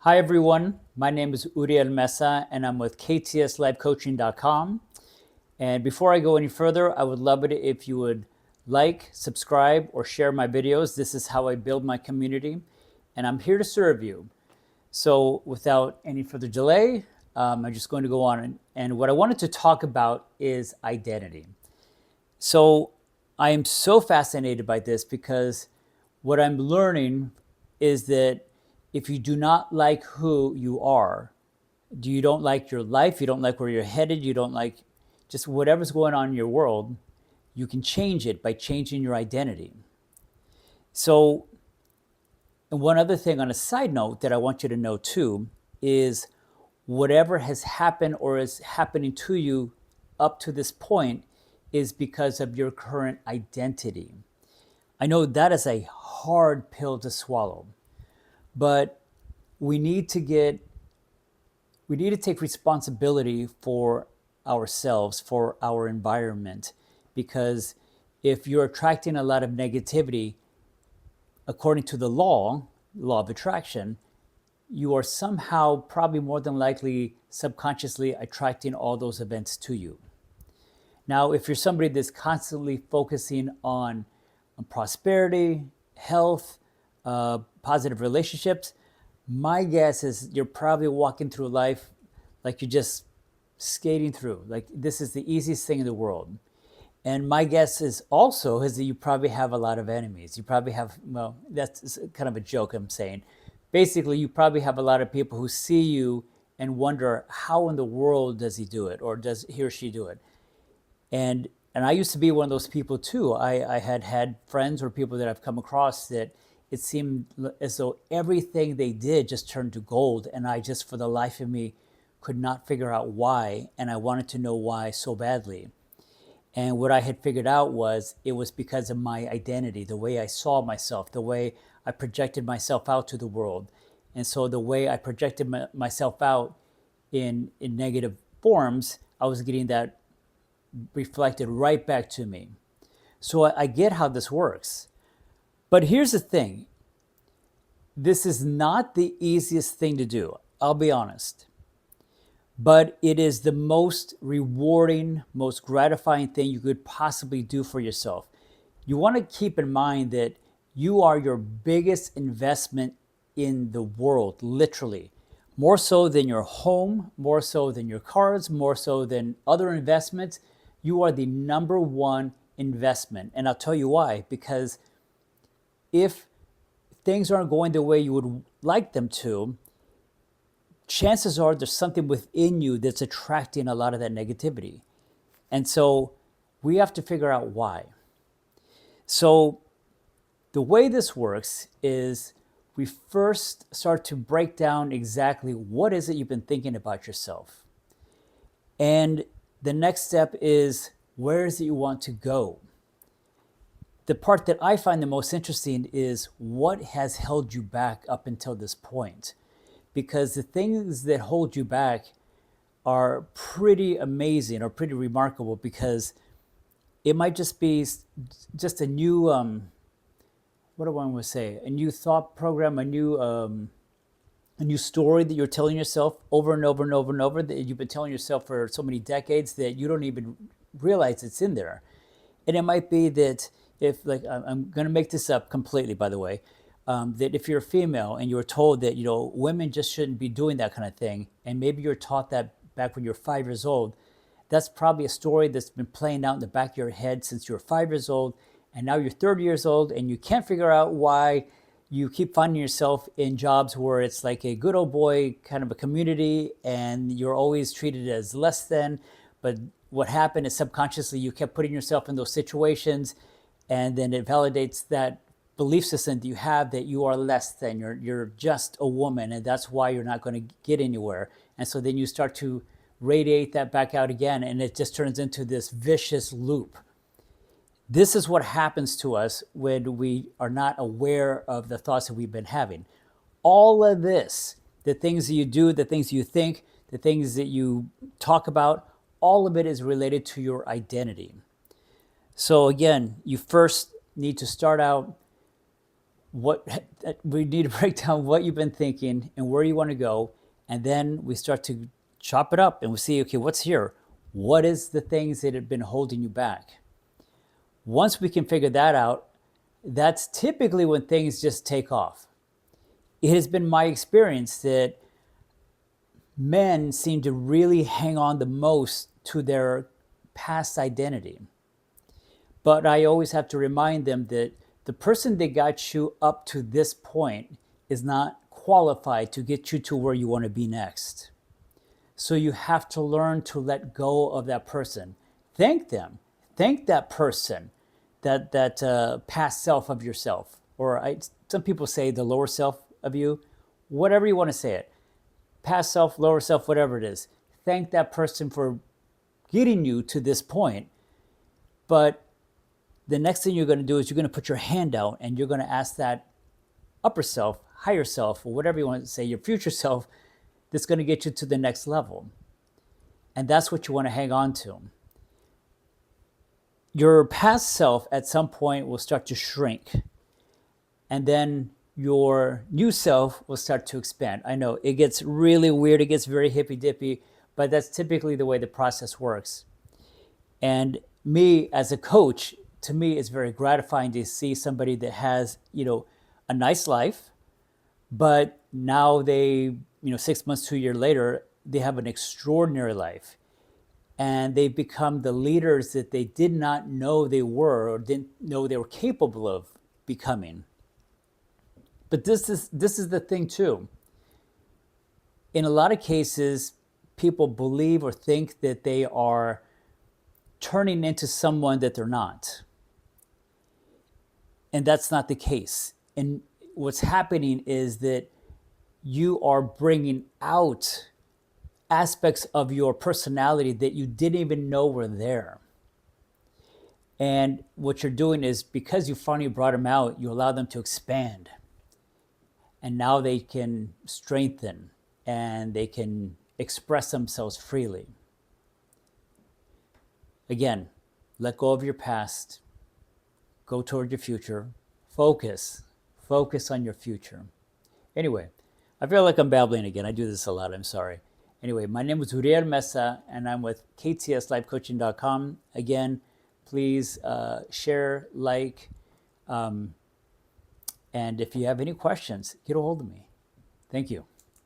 Hi, everyone. My name is Uriel Mesa, and I'm with KTSLifeCoaching.com. And before I go any further, I would love it if you would like, subscribe, or share my videos. This is how I build my community, and I'm here to serve you. So, without any further delay, I'm just going to go on. And what I wanted to talk about is identity. So, I am so fascinated by this because what I'm learning is that if you do not like who you are, you don't like your life, you don't like where you're headed, you don't like just whatever's going on in your world, you can change it by changing your identity. So, and one other thing on a side note that I want you to know too is whatever has happened or is happening to you up to this point is because of your current identity. I know that is a hard pill to swallow, but we need to get we need to take responsibility for ourselves, for our environment, because if you're attracting a lot of negativity, according to the law of attraction, you are somehow probably more than likely subconsciously attracting all those events to you. Now, if you're somebody that's constantly focusing on prosperity, health, positive relationships, my guess is you're probably walking through life like you're just skating through. Like this is the easiest thing in the world. And my guess is also is that you probably have a lot of enemies. You probably have, well, that's kind of a joke I'm saying. Basically, you probably have a lot of people who see you and wonder how in the world does he do it or does he or she do it? And I used to be one of those people too. I had friends or people that I've come across that it seemed as though everything they did just turned to gold, and I just for the life of me could not figure out why, and I wanted to know why so badly. And what I had figured out was it was because of my identity, the way I saw myself, the way I projected myself out to the world. And so the way I projected myself out in negative forms, I was getting that reflected right back to me. So I get how this works. But here's the thing, this is not the easiest thing to do, I'll be honest. But it is the most rewarding, most gratifying thing you could possibly do for yourself. You want to keep in mind that you are your biggest investment in the world, literally. More so than your home, more so than your cars, more so than other investments. You are the number one investment. And I'll tell you why. Because if things aren't going the way you would like them to, chances are there's something within you that's attracting a lot of that negativity. And so we have to figure out why. So the way this works is we first start to break down exactly what is it you've been thinking about yourself. And the next step is where is it you want to go? The part that I find the most interesting is what has held you back up until this point. Because the things that hold you back are pretty amazing or pretty remarkable because it might just be just a new, what do I want to say, a new thought program, a new story that you're telling yourself over and over and over and over that you've been telling yourself for so many decades that you don't even realize it's in there. And it might be that if, like, I'm going to make this up completely, by the way, that if you're a female and you're told that, women just shouldn't be doing that kind of thing, and maybe you're taught that back when you're 5 years old, that's probably a story that's been playing out in the back of your head since you were 5 years old, and now you're 30 years old, and you can't figure out why you keep finding yourself in jobs where it's like a good old boy kind of a community, and you're always treated as less than. But what happened is subconsciously you kept putting yourself in those situations, and then it validates that belief system that you have that you are less than, you're just a woman, and that's why you're not going to get anywhere. And so then you start to radiate that back out again, and it just turns into this vicious loop. This is what happens to us when we are not aware of the thoughts that we've been having. All of this, the things that you do, the things you think, the things that you talk about, all of it is related to your identity. So again, you first need to start out what we need to break down what you've been thinking and where you want to go, and then we start to chop it up and we see, okay, what's here? What is the things that have been holding you back? Once we can figure that out, that's typically when things just take off. It has been my experience that men seem to really hang on the most to their past identity. But I always have to remind them that the person that got you up to this point is not qualified to get you to where you want to be next. So you have to learn to let go of that person. Thank them. Thank that person, that past self of yourself, or some people say the lower self of you, whatever you want to say it, past self, lower self, whatever it is. Thank that person for getting you to this point. But the next thing you're going to do is you're going to put your hand out and you're going to ask that upper self, higher self, or whatever you want to say, your future self, that's going to get you to the next level. And that's what you want to hang on to. Your past self at some point will start to shrink. And then your new self will start to expand. I know it gets really weird. It gets very hippy dippy, but that's typically the way the process works. And me as a coach, to me, it's very gratifying to see somebody that has, a nice life, but now they, 6 months to a year later, they have an extraordinary life. And they become the leaders that they did not know they were or didn't know they were capable of becoming. But this is the thing too. In a lot of cases, people believe or think that they are turning into someone that they're not. And that's not the case. And what's happening is that you are bringing out aspects of your personality that you didn't even know were there. And what you're doing is, because you finally brought them out, you allow them to expand. And now they can strengthen and they can express themselves freely. Again, let go of your past. Go toward your future. Focus on your future. Anyway, I feel like I'm babbling again. I do this a lot. I'm sorry. Anyway, my name is Uriel Mesa, and I'm with KTSLifeCoaching.com. Again, please share, like, and if you have any questions, get a hold of me. Thank you.